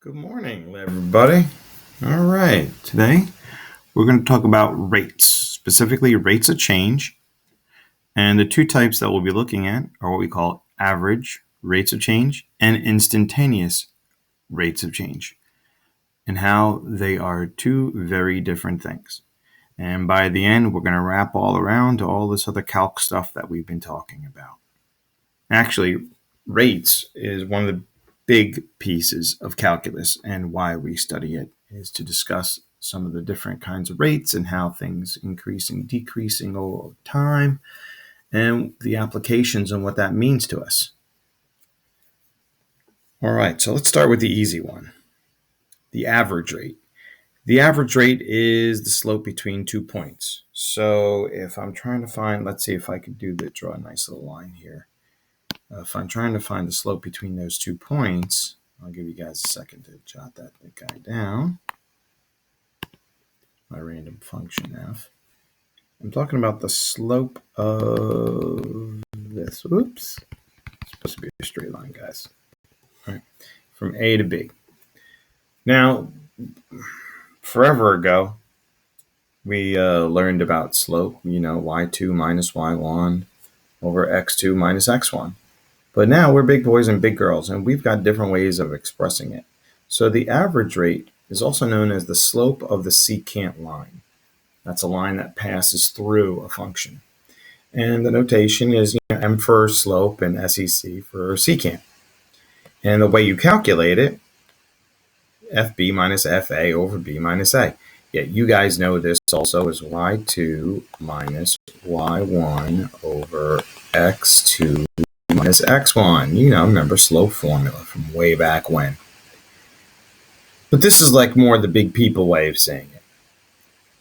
Good morning, everybody. All right, today we're going to talk about rates, specifically rates of change. And the two types that we'll be looking at are what we call average rates of change and instantaneous rates of change, and how they are two very different things. And by the end, we're going to wrap all around to all this other calc stuff that we've been talking about. Actually, rates is one of the big pieces of calculus, and why we study it is to discuss some of the different kinds of rates and how things increasing, decreasing over time, and the applications and what that means to us. All right, so let's start with the easy one, the average rate. The average rate is the slope between 2 points. So if I'm trying to find, let's see if I could draw a nice little line here. If I'm trying to find the slope between those 2 points, I'll give you guys a second to jot that guy down. My random function f. I'm talking about the slope of this. Oops. It's supposed to be a straight line, guys. All right. From A to B. Now, forever ago, we learned about slope, y2 minus y1 over x2 minus x1. But now we're big boys and big girls, and we've got different ways of expressing it. So the average rate is also known as the slope of the secant line. That's a line that passes through a function. And the notation is m for slope and sec for secant. And the way you calculate it, fb minus fa over b minus a. Yeah, you guys know this also is y2 minus y1 over x2 minus x1. Remember slope formula from way back when. But this is like more the big people way of saying it.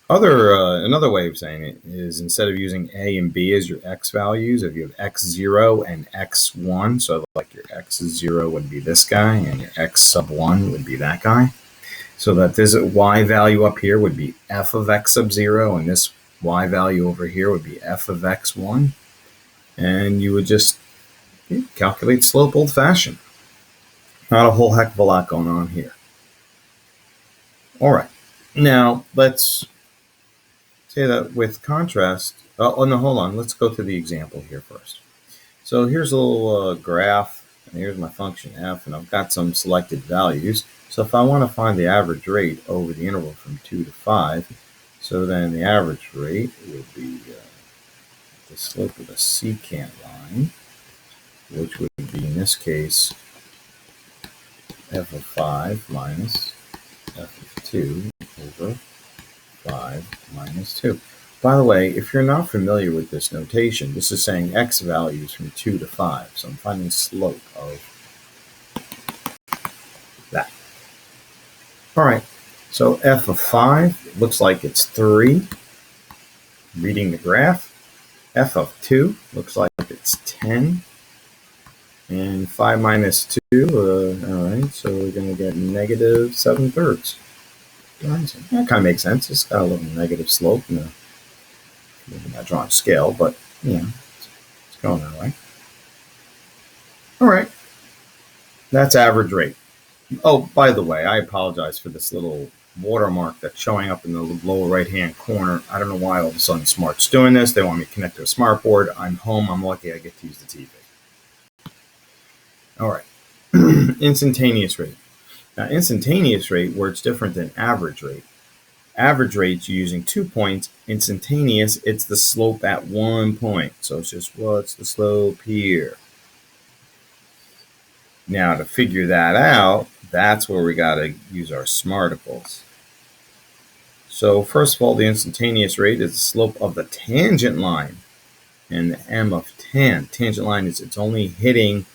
Another way of saying it is instead of using a and b as your x values, if you have x0 and x1, so like your x0 would be this guy and your x sub 1 would be that guy. So that this y value up here would be f of x sub 0, and this y value over here would be f of x1. And you would just calculate slope old-fashioned. Not a whole heck of a lot going on here. All right. Now, let's say that with contrast. Oh, no, hold on. Let's go through the example here first. So here's a little graph, and here's my function f, and I've got some selected values. So if I want to find the average rate over the interval from 2 to 5, so then the average rate would be the slope of the secant line, which would be, in this case, f of 5 minus f of 2 over 5 minus 2. By the way, if you're not familiar with this notation, this is saying x values from 2 to 5. So I'm finding the slope of that. All right, so f of 5 looks like it's 3. Reading the graph. F of 2 looks like it's 10. And 5 minus 2, all right, so we're going to get negative 7/3. That kind of makes sense. It's got a little negative slope. Maybe not drawing scale, but, it's going that way. All right, that's average rate. Oh, by the way, I apologize for this little watermark that's showing up in the lower right-hand corner. I don't know why all of a sudden Smart's doing this. They want me to connect to a smart board. I'm home. I'm lucky I get to use the TV. All right, instantaneous rate. Now, instantaneous rate works different than average rate. Average rate's using 2 points. Instantaneous, it's the slope at 1 point. So it's just, what's the slope here? Now, to figure that out, that's where we got to use our smarticles. So first of all, the instantaneous rate is the slope of the tangent line. And the m of tangent line is it's only hitting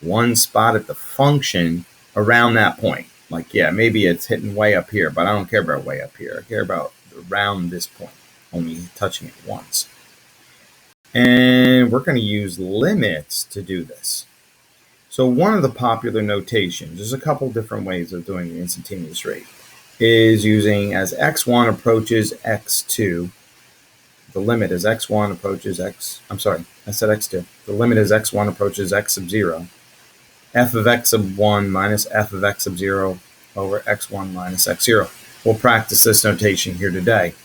one spot at the function around that point. Like, yeah, maybe it's hitting way up here, but I don't care about way up here. I care about around this point, only touching it once. And we're going to use limits to do this. So one of the popular notations, there's a couple different ways of doing the instantaneous rate, is using as x1 approaches x2, the limit as x1 approaches x2. The limit as x1 approaches x sub 0. F of x sub 1 minus f of x sub 0 over x1 minus x0. We'll practice this notation here today.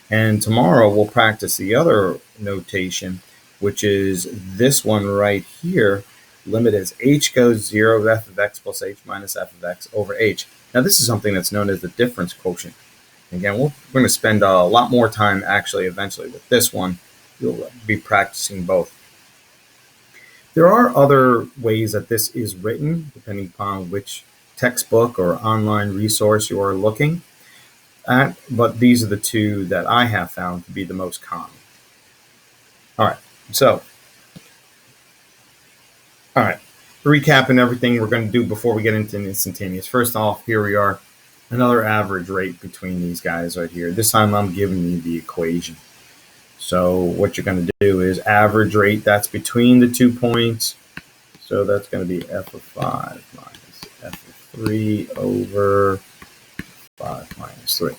And tomorrow we'll practice the other notation, which is this one right here. Limit as h goes 0 of f of x plus h minus f of x over h. Now this is something that's known as the difference quotient. Again, we're going to spend a lot more time actually eventually with this one. You'll be practicing both. There are other ways that this is written, depending upon which textbook or online resource you are looking at, but these are the two that I have found to be the most common. All right, recapping everything we're going to do before we get into instantaneous. First off, here we are, another average rate between these guys right here. This time I'm giving you the equation. So what you're going to do is average rate, that's between the 2 points. So that's going to be f of 5 minus f of 3 over 5 minus 3.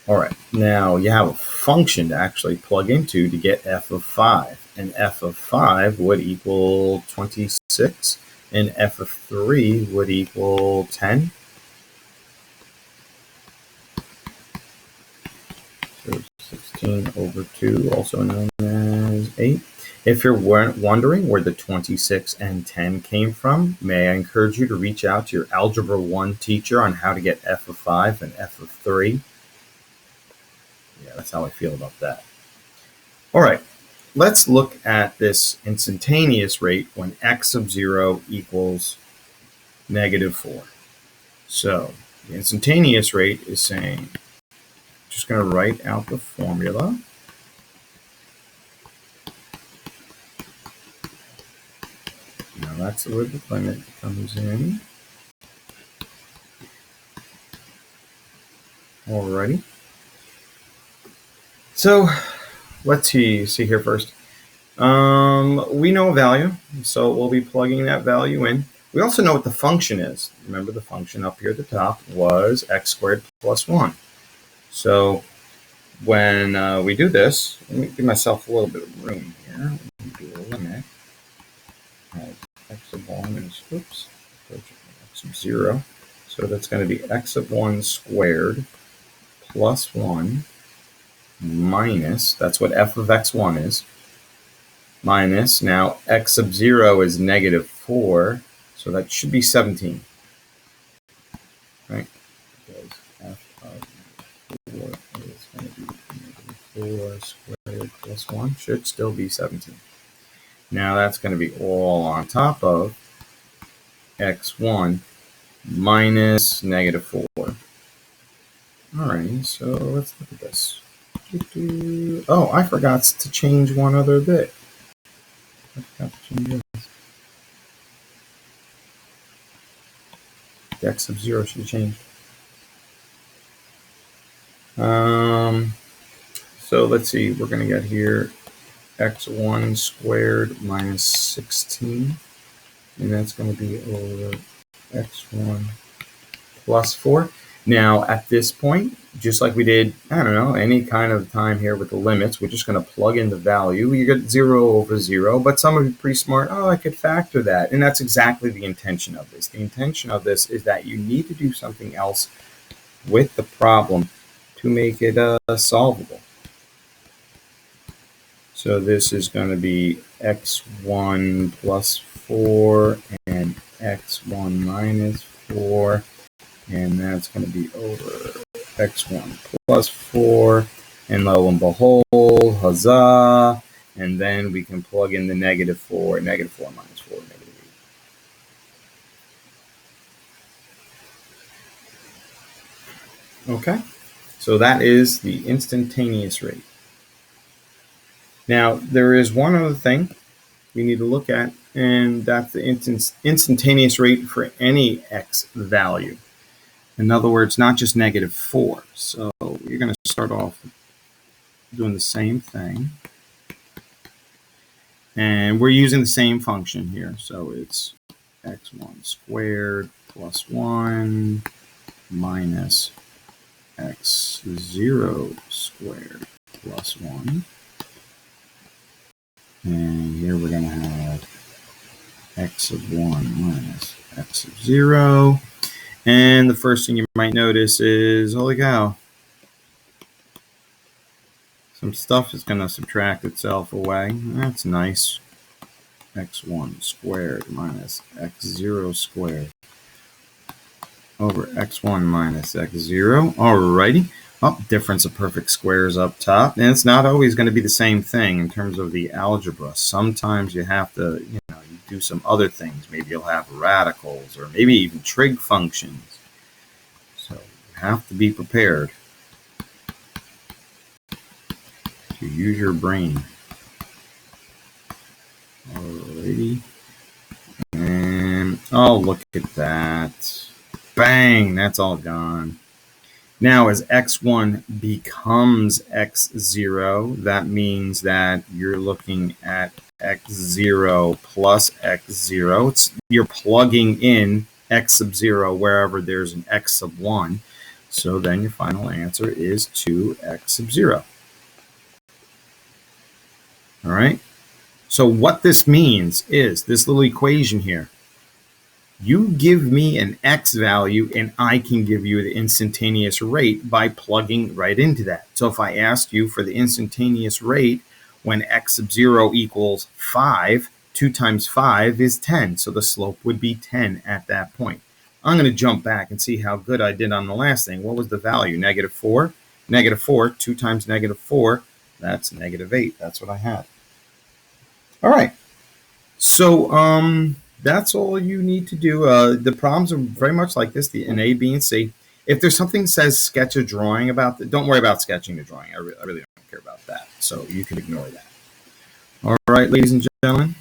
All right, now you have a function to actually plug into to get f of 5. And f of 5 would equal 26, and f of 3 would equal 10. So 16 over 2, also known as 8. If you're wondering where the 26 and 10 came from, may I encourage you to reach out to your Algebra 1 teacher on how to get f of 5 and f of 3. Yeah, that's how I feel about that. All right, let's look at this instantaneous rate when x of 0 equals negative 4. So the instantaneous rate is saying, just going to write out the formula. Now that's where the limit comes in. Alrighty. So let's see here first. We know a value, so we'll be plugging that value in. We also know what the function is. Remember the function up here at the top was x squared plus 1. So when we do this, let me give myself a little bit of room here. Let me do a limit. X of 1 is, x of 0. So that's going to be x of 1 squared plus 1 minus, that's what f of x1 is, minus, now x of 0 is negative 4, so that should be 17. Right? Because f of 4 is going to be negative 4 squared plus 1, should still be 17. Now that's going to be all on top of x1 minus negative 4. Alright, so let's look at this. Oh, I forgot to change one other bit. I forgot to change this. The x of 0 should change. So let's see, we're going to get here x1 squared minus 16, and that's going to be over x1 plus 4. Now, at this point, just like we did, I don't know, any kind of time here with the limits, we're just going to plug in the value. You get 0 over 0, but some of you are pretty smart. Oh, I could factor that. And that's exactly the intention of this. The intention of this is that you need to do something else with the problem to make it solvable. So this is going to be x1 plus 4 and x1 minus 4. And that's going to be over x1 plus 4. And lo and behold, huzzah. And then we can plug in the negative 4. Negative 4 minus 4, negative 8. Okay, so that is the instantaneous rate. Now, there is one other thing we need to look at, and that's the instantaneous rate for any x value. In other words, not just negative 4. So you're going to start off doing the same thing. And we're using the same function here. So it's x1 squared plus 1 minus x0 squared plus 1. And here we're going to have x of 1 minus x of 0. And the first thing you might notice is, holy cow, some stuff is going to subtract itself away. That's nice. X1 squared minus x0 squared over x1 minus x0. Alrighty. Oh, difference of perfect squares up top. And it's not always going to be the same thing in terms of the algebra. Sometimes you have to, you do some other things. Maybe you'll have radicals or maybe even trig functions. So you have to be prepared to use your brain. Alrighty. And oh, look at that. Bang, that's all gone. Now, as x1 becomes x0, that means that you're looking at x0 plus x0. You're plugging in x sub 0 wherever there's an x sub 1. So then your final answer is 2x sub 0. All right? So what this means is this little equation here. You give me an x value, and I can give you the instantaneous rate by plugging right into that. So if I asked you for the instantaneous rate when x sub 0 equals 5, 2 times 5 is 10. So the slope would be 10 at that point. I'm going to jump back and see how good I did on the last thing. What was the value? Negative 4? Negative 4, 2 times negative 4, that's negative 8. That's what I had. All right. So, that's all you need to do. The problems are very much like this, in A, B, and C. If there's something that says sketch a drawing about that, don't worry about sketching the drawing. I really don't care about that. So you can ignore that. All right, ladies and gentlemen.